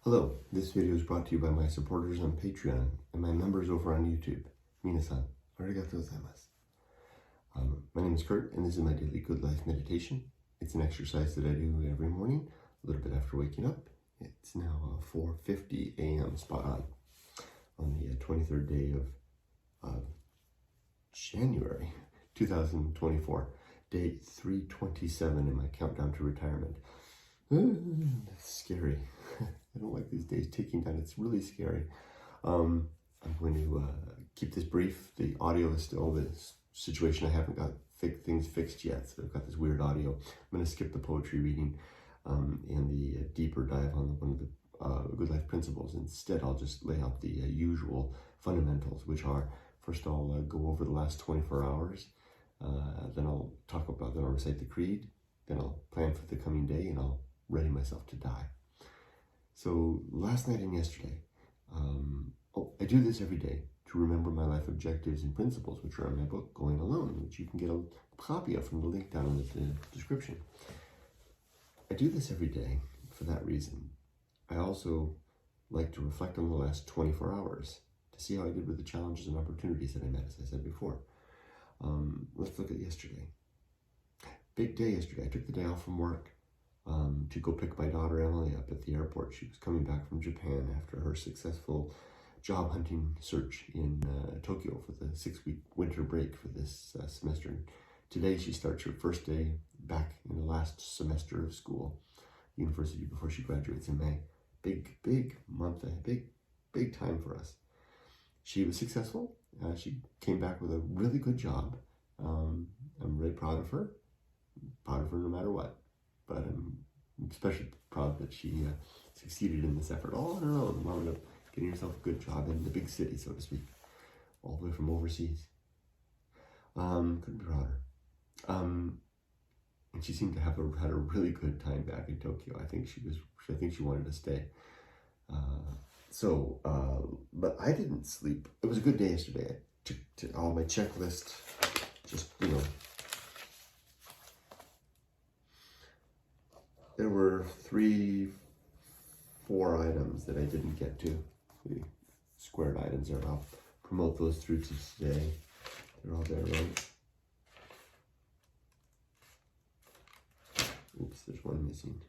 Hello, this video is brought to you by my supporters on Patreon and my members over on YouTube. Minasan, arigatou gozaimasu. My name is Kurt, and this is my daily good life meditation. It's an exercise that I do every morning, a little bit after waking up. It's now 4:50 a.m. spot on the 23rd day of January 2024, day 327 in my countdown to retirement. That's scary. I don't like these days ticking down. It's really scary. I'm going to keep this brief. The audio is still this situation. I haven't got things fixed yet, so I've got this weird audio. I'm going to skip the poetry reading and the deeper dive on one of the good life principles. Instead, I'll just lay out the usual fundamentals, which are, first I'll go over the last 24 hours. Then I'll recite the creed. Then I'll plan for the coming day, and I'll ready myself to die. So last night and yesterday, I do this every day to remember my life objectives and principles, which are in my book, Going Alone, which you can get a copy of from the link down in the description. I do this every day for that reason. I also like to reflect on the last 24 hours to see how I did with the challenges and opportunities that I met, as I said before. Let's look at yesterday. Big day yesterday. I took the day off from work to go pick my daughter Emily up at the airport. She was coming back from Japan after her successful job hunting search in Tokyo for the 6-week winter break for this semester. Today she starts her first day back in the last semester of school, university, before she graduates in May. Big month, big time for us. She was successful. She came back with a really good job. I'm really proud of her no matter what. But I'm especially proud that she succeeded in this effort all on her own, wound up getting herself a good job in the big city, so to speak, all the way from overseas. Couldn't be prouder. And she seemed to have had a really good time back in Tokyo. I think she wanted to stay. But I didn't sleep. It was a good day yesterday. I took all my checklist, just, there were 3-4 items that I didn't get to. The squared items there. I'll promote those through to today. They're all there, right? Oops, there's one missing.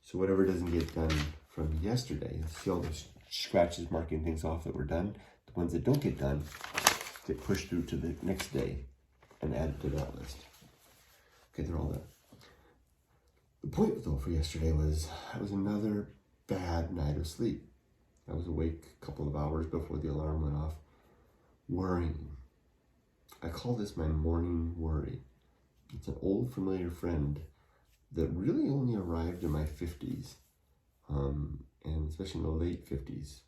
So whatever doesn't get done from yesterday, see all those scratches marking things off that were done. The ones that don't get done get pushed through to the next day and added to that list. Okay, they're all there. The point, though, for yesterday was it was another bad night of sleep. I was awake a couple of hours before the alarm went off, worrying. I call this my morning worry. It's an old familiar friend that really only arrived in my 50s, and especially in the late 50s.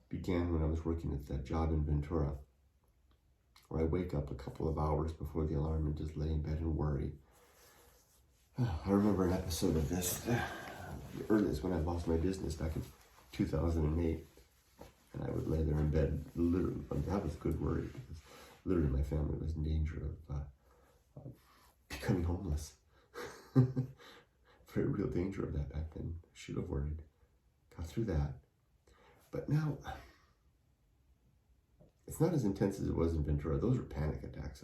Began when I was working at that job in Ventura, where I wake up a couple of hours before the alarm and just lay in bed and worry. I remember an episode of this, the earliest, when I lost my business back in 2008, and I would lay there in bed, literally. That was a good worry, because literally my family was in danger of becoming homeless. Very real danger of that back then. Should have worried. Got through that. But now, it's not as intense as it was in Ventura. Those were panic attacks.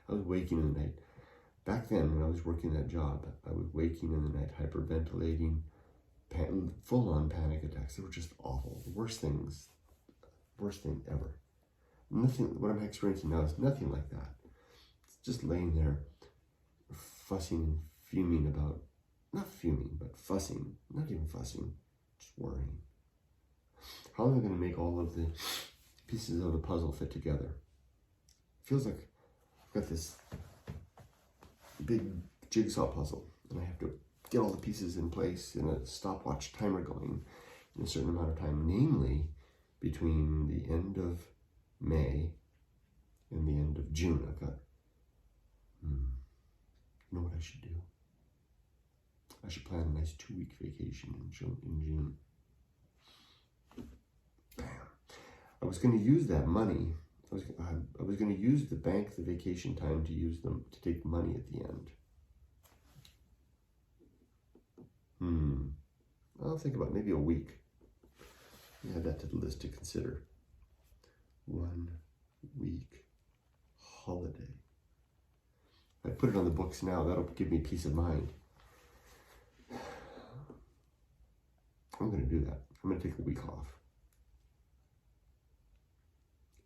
I was waking in the night. Back then, when I was working that job, I was waking in the night, hyperventilating, full-on panic attacks. They were just awful. The worst thing ever. Nothing. What I'm experiencing now is nothing like that. It's just laying there, fussing and fuming about, not fuming, but fussing. Not even fussing, just worrying. How am I going to make all of the pieces of the puzzle fit together? Feels like I've got this big jigsaw puzzle, and I have to get all the pieces in place in a stopwatch timer going in a certain amount of time, namely between the end of May and the end of June. I've got, you know what I should do? I should plan a nice 2-week vacation in June. Bam. I was going to use that money. I was going to use the bank, the vacation time, to take money at the end. think about maybe a week. Add that to the list to consider. 1 week holiday. If I put it on the books now, that'll give me peace of mind. I'm going to do that. I'm going to take a week off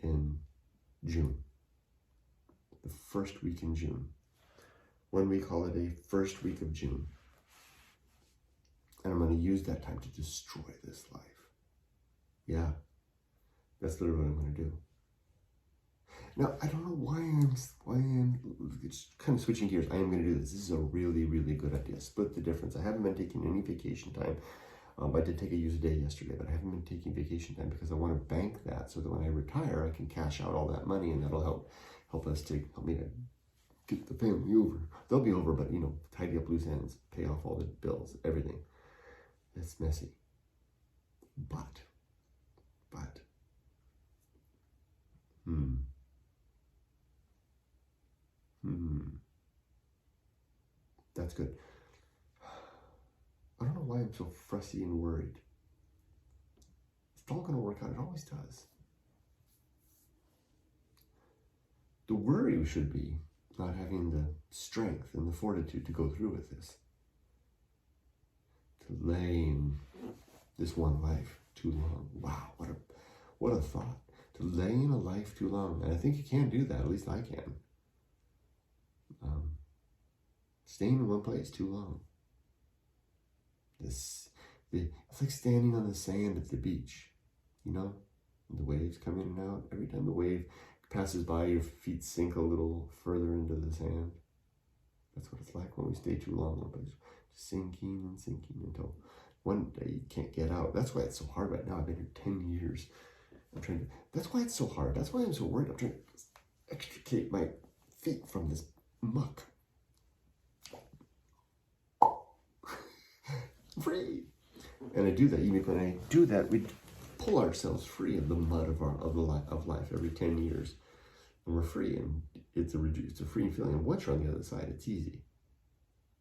in June. The first week in June. 1 week holiday, first week of June. And I'm going to use that time to destroy this life. Yeah, that's literally what I'm going to do. Now, I don't know why I'm it's kind of switching gears. I am going to do this. This is a really, really good idea. Split the difference. I haven't been taking any vacation time. I did take a use day yesterday, but I haven't been taking vacation time because I want to bank that so that when I retire, I can cash out all that money, and that'll help me to get the family over. They'll be over, but tidy up loose ends, pay off all the bills, everything. It's messy. But. That's good. I don't know why I'm so fussy and worried. It's all going to work out. It always does. The worry should be not having the strength and the fortitude to go through with this. To lay in this one life too long. Wow, what a thought. To lay in a life too long. And I think you can do that. At least I can. Staying in one place too long. It's like standing on the sand at the beach, and the waves come in and out. Every time the wave passes by, your feet sink a little further into the sand. That's what it's like when we stay too long in one place, sinking and sinking until one day you can't get out. That's why it's so hard right now. I've been here 10 years. That's why it's so hard. That's why I'm so worried. I'm trying to extricate my feet from this muck. Free. And I do that. When I do that, we pull ourselves free of the mud of life every 10 years. And we're free, and it's a freeing feeling. And once you're on the other side, it's easy.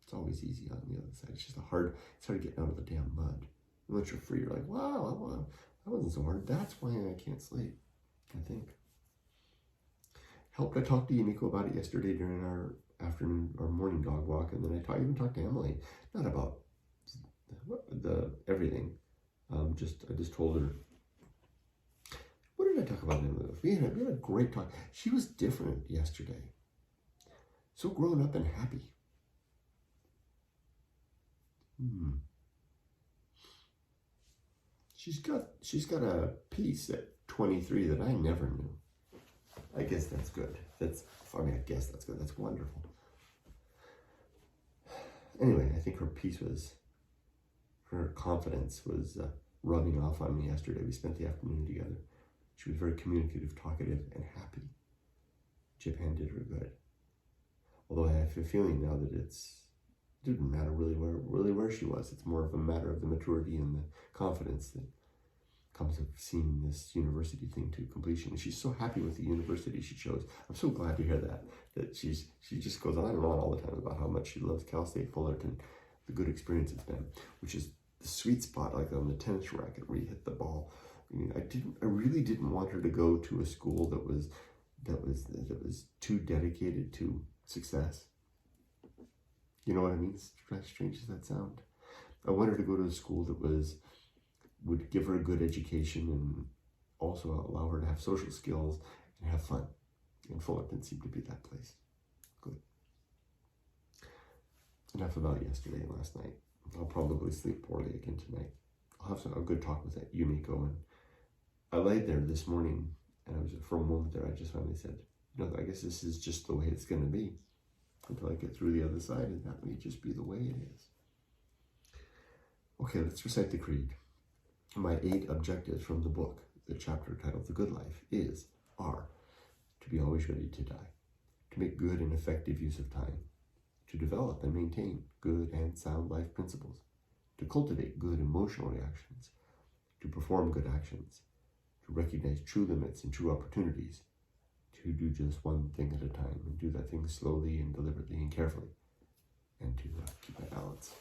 It's always easy on the other side. It's just hard getting out of the damn mud. And once you're free, you're like, wow, that wasn't so hard. That's why I can't sleep, I think. I talked to Yumiko about it yesterday during our morning dog walk, and then I even talked to Emily, not about everything. I just told her, what did I talk about Emily? We had a great talk. She was different yesterday. So grown up and happy. She's got a peace at 23 that I never knew. I guess that's good. I guess that's good. That's wonderful. Anyway, I think her confidence was rubbing off on me yesterday. We spent the afternoon together. She was very communicative, talkative, and happy. Japan did her good. Although I have a feeling now that it didn't matter really where she was. It's more of a matter of the maturity and the confidence that comes of seeing this university thing to completion. And she's so happy with the university she chose. I'm so glad to hear that she just goes on and on all the time about how much she loves Cal State Fullerton, the good experience it's been, which is the sweet spot, like on the tennis racket where you hit the ball. I really didn't want her to go to a school that was too dedicated to success. You know what I mean? As strange as that sound. I wanted her to go to a school that would give her a good education and also allow her to have social skills and have fun. And Fullerton seemed to be that place. Good. Enough about yesterday and last night. I'll probably sleep poorly again tonight. I'll have a good talk with that Yumiko. And I laid there this morning, and for a moment there, I just finally said, I guess this is just the way it's going to be until I get through the other side, and that may just be the way it is. Okay, let's recite the creed. My 8 objectives from the book, the chapter titled The Good Life, are to be always ready to die, to make good and effective use of time, to develop and maintain good and sound life principles, to cultivate good emotional reactions, to perform good actions, to recognize true limits and true opportunities, to do just one thing at a time and do that thing slowly and deliberately and carefully, and to keep my balance.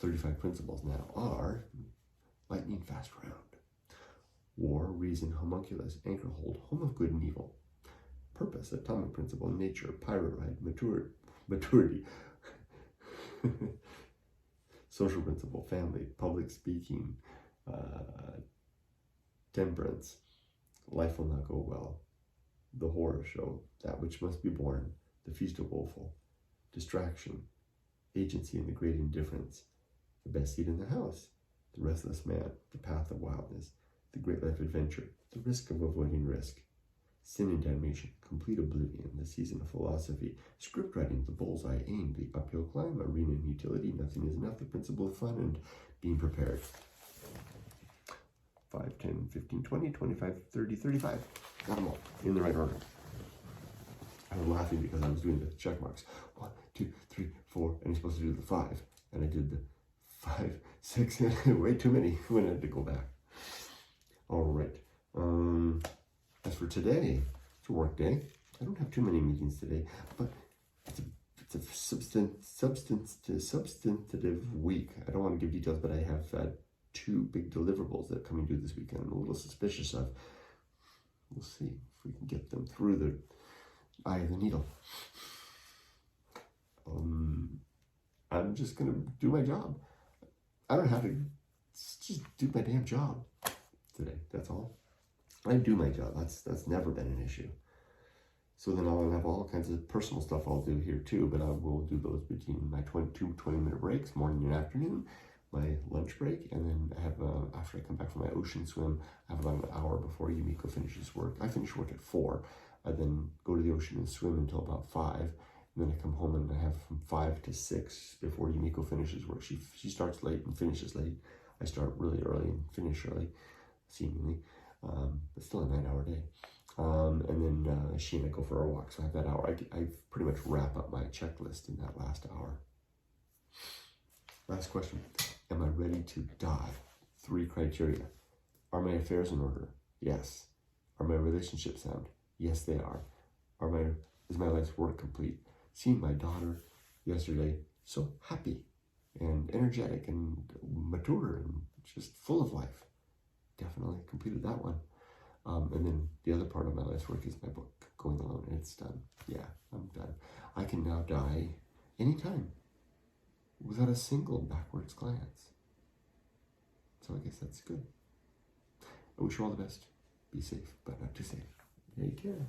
35 principles now are lightning fast round. War, reason, homunculus, anchor hold, home of good and evil. Purpose, atomic principle, nature, pirate ride, maturity. Social principle, family, public speaking, temperance, life will not go well. The horror show, that which must be born, the feast of woeful, distraction, agency and the great indifference, the best seat in the house, the restless man, the path of wildness, the great life adventure, the risk of avoiding risk, sin and damnation, complete oblivion, the season of philosophy, script writing, the bullseye aim, the uphill climb, arena and utility, nothing is enough, the principle of fun, and being prepared. 5, 10, 15, 20, 25, 30, 35. Got them all in the right order. I was laughing because I was doing the check marks. 1, 2, 3, 4, and you're supposed to do the 5. And I did the 5, 6, way too many when I had to go back. All right. As for today, it's a work day. I don't have too many meetings today, but it's a substantive week. I don't want to give details, but I have 2 big deliverables that are coming due this weekend. I'm a little suspicious of. We'll see if we can get them through the eye of the needle. I'm just gonna do my job. I don't have to just do my damn job today. That's all. I do my job. That's never been an issue. So then I'll have all kinds of personal stuff I'll do here too, but I will do those between my 20-minute breaks, morning and afternoon, my lunch break, and then I have, after I come back from my ocean swim, I have about an hour before Yumiko finishes work. I finish work at 4. I then go to the ocean and swim until about 5. And then I come home and I have from 5 to 6 before Yumiko finishes work. She starts late and finishes late. I start really early and finish early, seemingly. But still a 9-hour day. And then she and I go for our walk. So I have that hour. I pretty much wrap up my checklist in that last hour. Last question. Am I ready to die? 3 criteria. Are my affairs in order? Yes. Are my relationships sound? Yes, they are. Is my life's work complete? Seeing my daughter yesterday, so happy and energetic and mature and just full of life. Definitely completed that one. And then the other part of my life's work is my book, Going Alone, and it's done. Yeah, I'm done. I can now die anytime without a single backwards glance. So I guess that's good. I wish you all the best. Be safe, but not too safe. Take care.